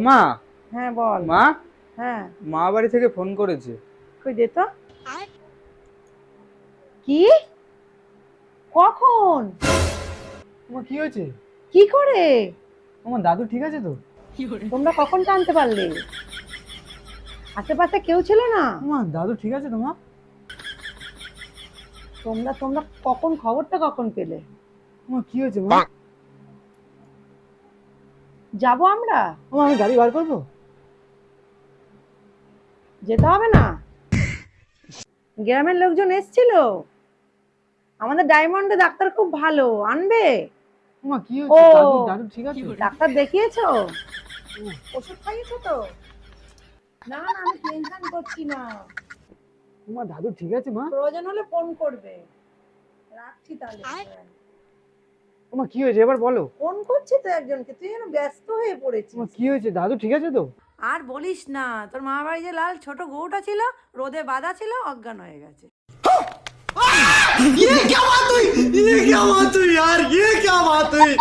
মা। হ্যাঁ বল। মা, হ্যাঁ মা বাড়ি থেকে ফোন করেছে। কই দে তো। কি? কখন? তোমার কি হয়েছে? কি করে? তোমার দাদু ঠিক আছে তো? তোমরা কখন জানতে পারলে? আশেপাশে কেউ ছিল না? তোমার দাদু ঠিক আছে তোমার? তোমরা তোমরা কখন খবরটা কখন পেলে? তোমার কি হয়েছে মা? যাবো আমরা? মা, আমি গাড়ি বার করবো? যেতে হবে না? গ্রামের লোকজন এসেছিল, আমাদের ডায়মন্ডে ডাক্তার খুব ভালো, আনবে। তোমার কি ও হয়েছে? দাদু দাদু ঠিক আছে? ডাক্তার দেখিয়েছো? ওষুধ খাইয়েছো তো? না না, আমি টেনশন করছি না। তোমার দাদু ঠিক আছে মা? প্রয়োজন হলে ফোন করবে। রাখছি তাহলে। তোমার কি হয়েছে এবার বলো? ফোন করছি তো একজনকে, তুই যেন ব্যস্ত হয়ে পড়েছিস। তোমার কি হয়েছে? দাদু ঠিক আছে তো? আর বলিস না, তোর মামা বাড়ি যে লাল ছোট গরুটা ছিল, রোদে বাঁধা ছিল, অজ্ঞান হয়ে গেছে। ये क्या बात हुई यार, ये क्या बात हुई?